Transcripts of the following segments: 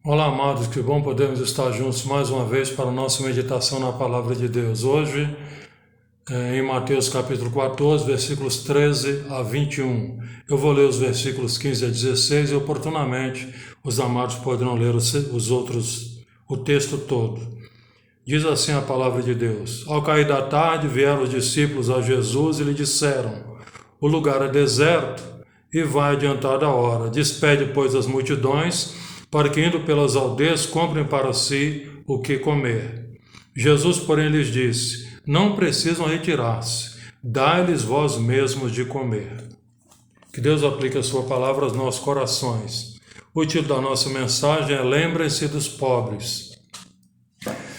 Olá, amados, que bom podermos estar juntos mais uma vez para a nossa meditação na Palavra de Deus. Hoje, em Mateus capítulo 14, versículos 13 a 21. Eu vou ler os versículos 15 a 16 e oportunamente os amados poderão ler o texto todo. Diz assim a Palavra de Deus: Ao cair da tarde vieram os discípulos a Jesus e lhe disseram: O lugar é deserto e vai adiantada a hora. Despede, pois, as multidões, para que, indo pelas aldeias, comprem para si o que comer. Jesus, porém, lhes disse: Não precisam retirar-se, dai-lhes vós mesmos de comer. Que Deus aplique a sua palavra aos nossos corações. O título da nossa mensagem é Lembrem-se dos pobres.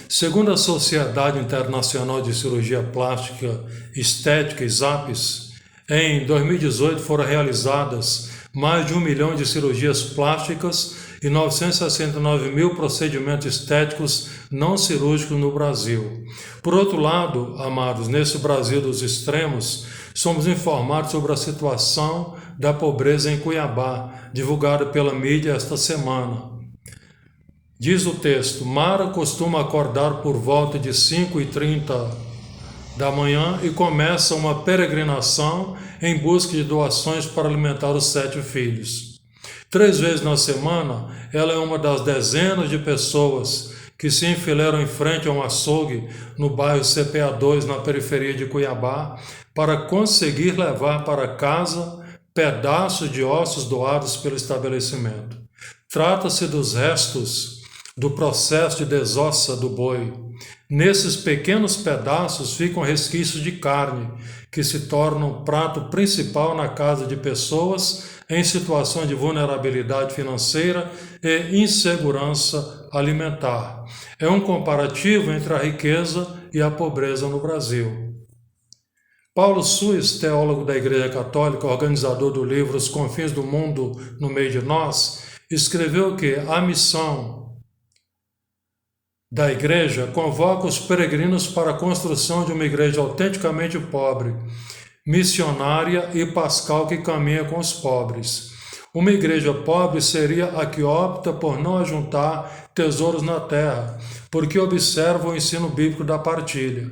Segundo a Sociedade Internacional de Cirurgia Plástica Estética, SAPES, em 2018 foram realizadas mais de 1 milhão de cirurgias plásticas e 969 mil procedimentos estéticos não cirúrgicos no Brasil. Por outro lado, amados, nesse Brasil dos extremos, somos informados sobre a situação da pobreza em Cuiabá, divulgada pela mídia esta semana. Diz o texto: Mara costuma acordar por volta de 5h30 da manhã e começa uma peregrinação em busca de doações para alimentar os 7 filhos. 3 vezes na semana, ela é uma das dezenas de pessoas que se enfileiram em frente a um açougue no bairro CPA2, na periferia de Cuiabá, para conseguir levar para casa pedaços de ossos doados pelo estabelecimento. Trata-se dos restos do processo de desossa do boi. Nesses pequenos pedaços ficam resquícios de carne, que se tornam prato principal na casa de pessoas em situação de vulnerabilidade financeira e insegurança alimentar. É um comparativo entre a riqueza e a pobreza no Brasil. Paulo Suess, teólogo da Igreja Católica, organizador do livro Os Confins do Mundo no Meio de Nós, escreveu que a missão da igreja convoca os peregrinos para a construção de uma igreja autenticamente pobre, missionária e pascal que caminha com os pobres. Uma igreja pobre seria a que opta por não ajuntar tesouros na terra, porque observa o ensino bíblico da partilha,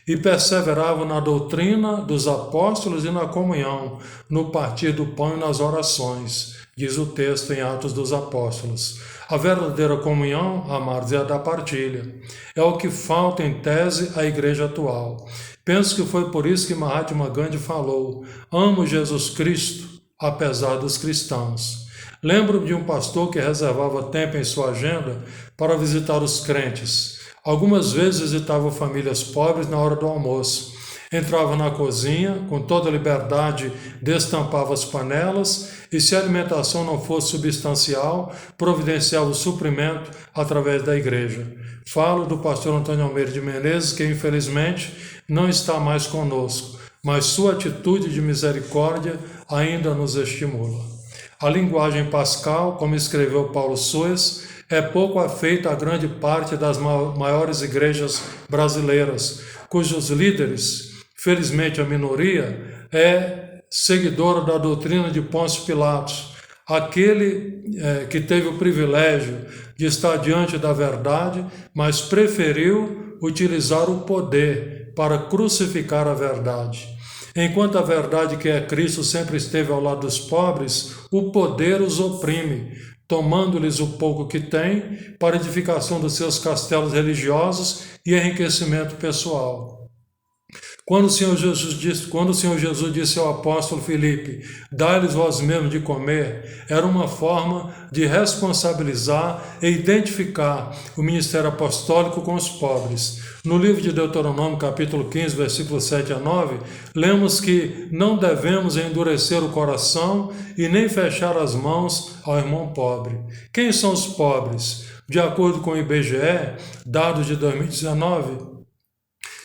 e perseverava na doutrina dos apóstolos e na comunhão, no partir do pão e nas orações, diz o texto em Atos dos Apóstolos. A verdadeira comunhão, amados, é a da partilha. É o que falta, em tese, à igreja atual. Penso que foi por isso que Mahatma Gandhi falou: amo Jesus Cristo, apesar dos cristãos. Lembro-me de um pastor que reservava tempo em sua agenda para visitar os crentes. Algumas vezes visitava famílias pobres na hora do almoço. Entrava na cozinha, com toda liberdade, destampava as panelas e, se a alimentação não fosse substancial, providenciava o suprimento através da igreja. Falo do pastor Antônio Almeida de Menezes, que infelizmente não está mais conosco, mas sua atitude de misericórdia ainda nos estimula. A linguagem pascal, como escreveu Paulo Suess, é pouco afeita a grande parte das maiores igrejas brasileiras, cujos líderes, felizmente a minoria, é seguidora da doutrina de Pôncio Pilatos, aquele que teve o privilégio de estar diante da verdade, mas preferiu utilizar o poder para crucificar a verdade. Enquanto a verdade, que é Cristo, sempre esteve ao lado dos pobres, o poder os oprime, tomando-lhes o pouco que têm para edificação dos seus castelos religiosos e enriquecimento pessoal. Quando o Senhor Jesus disse ao apóstolo Filipe: dai-lhes vós mesmos de comer, era uma forma de responsabilizar e identificar o ministério apostólico com os pobres. No livro de Deuteronômio, capítulo 15, versículos 7 a 9, lemos que não devemos endurecer o coração e nem fechar as mãos ao irmão pobre. Quem são os pobres? De acordo com o IBGE, dados de 2019,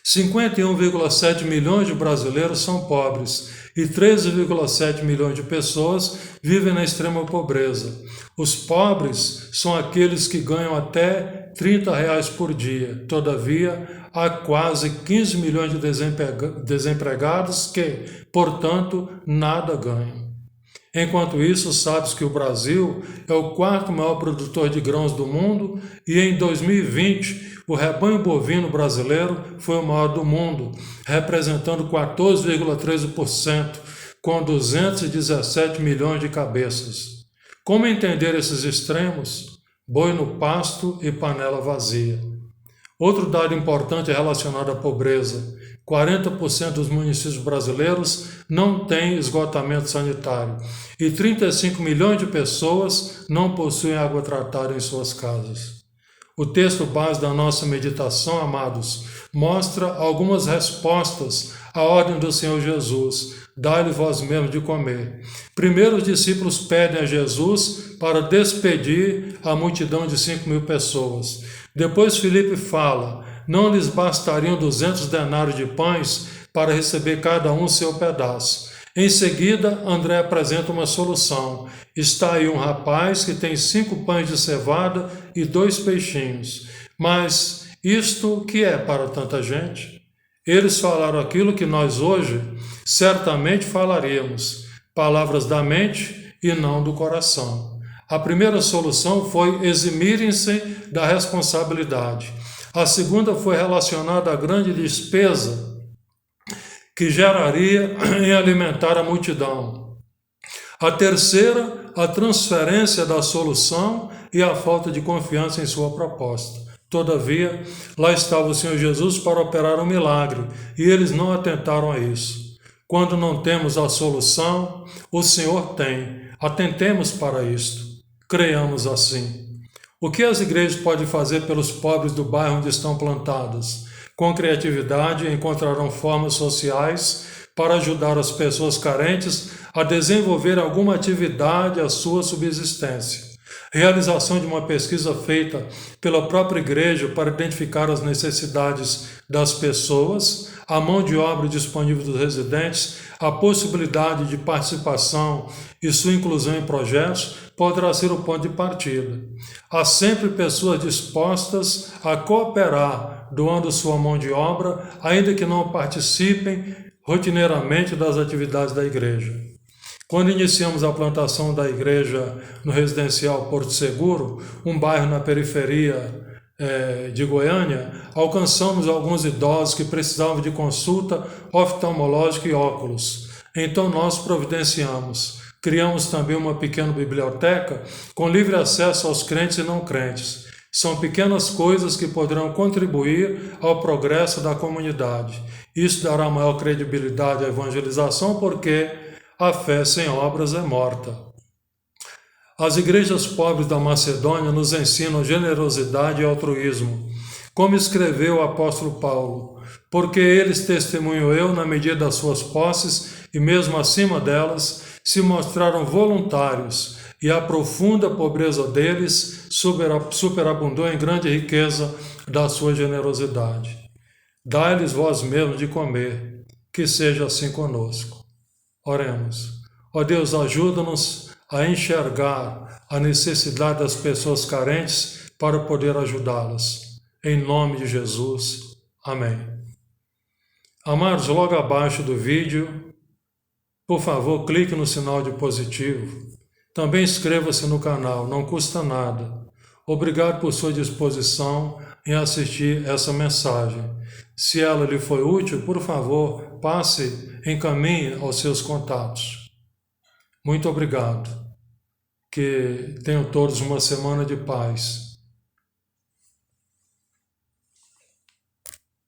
51,7 milhões de brasileiros são pobres e 13,7 milhões de pessoas vivem na extrema pobreza. Os pobres são aqueles que ganham até R$ 30 por dia. Todavia, há quase 15 milhões de desempregados que, portanto, nada ganham. Enquanto isso, sabes que o Brasil é o quarto maior produtor de grãos do mundo e em 2020 o rebanho bovino brasileiro foi o maior do mundo, representando 14,13%, com 217 milhões de cabeças. Como entender esses extremos? Boi no pasto e panela vazia. Outro dado importante é relacionado à pobreza. 40% dos municípios brasileiros não têm esgotamento sanitário e 35 milhões de pessoas não possuem água tratada em suas casas. O texto base da nossa meditação, amados, mostra algumas respostas à ordem do Senhor Jesus: dai-lhe vós mesmos de comer. Primeiro, os discípulos pedem a Jesus para despedir a multidão de 5.000 pessoas. Depois Filipe fala: não lhes bastariam 200 denários de pães para receber cada um seu pedaço. Em seguida, André apresenta uma solução. Está aí um rapaz que tem 5 pães de cevada e 2 peixinhos. Mas isto que é para tanta gente? Eles falaram aquilo que nós hoje certamente falaríamos, palavras da mente e não do coração. A primeira solução foi eximirem-se da responsabilidade. A segunda foi relacionada à grande despesa que geraria em alimentar a multidão. A terceira, a transferência da solução e a falta de confiança em sua proposta. Todavia, lá estava o Senhor Jesus para operar um milagre, e eles não atentaram a isso. Quando não temos a solução, o Senhor tem. Atentemos para isto. Creiamos assim. O que as igrejas podem fazer pelos pobres do bairro onde estão plantadas? Com criatividade, encontrarão formas sociais para ajudar as pessoas carentes a desenvolver alguma atividade à sua subsistência. Realização de uma pesquisa feita pela própria igreja para identificar as necessidades das pessoas, a mão de obra disponível dos residentes, a possibilidade de participação e sua inclusão em projetos poderá ser o ponto de partida. Há sempre pessoas dispostas a cooperar, doando sua mão de obra, ainda que não participem rotineiramente das atividades da igreja. Quando iniciamos a plantação da igreja no residencial Porto Seguro, um bairro na periferia de Goiânia, alcançamos alguns idosos que precisavam de consulta oftalmológica e óculos. Então nós providenciamos. Criamos também uma pequena biblioteca com livre acesso aos crentes e não crentes. São pequenas coisas que poderão contribuir ao progresso da comunidade. Isso dará maior credibilidade à evangelização, porque a fé sem obras é morta. As igrejas pobres da Macedônia nos ensinam generosidade e altruísmo. Como escreveu o apóstolo Paulo: porque eles, testemunho eu, na medida das suas posses e mesmo acima delas, se mostraram voluntários, e a profunda pobreza deles superabundou em grande riqueza da sua generosidade. Dai-lhes vós mesmos de comer, que seja assim conosco. Oremos. Ó Deus, ajuda-nos a enxergar a necessidade das pessoas carentes para poder ajudá-las. Em nome de Jesus. Amém. Amados, logo abaixo do vídeo, por favor, clique no sinal de positivo. Também inscreva-se no canal, não custa nada. Obrigado por sua disposição em assistir essa mensagem. Se ela lhe foi útil, por favor, passe, encaminhe aos seus contatos. Muito obrigado. Que tenham todos uma semana de paz.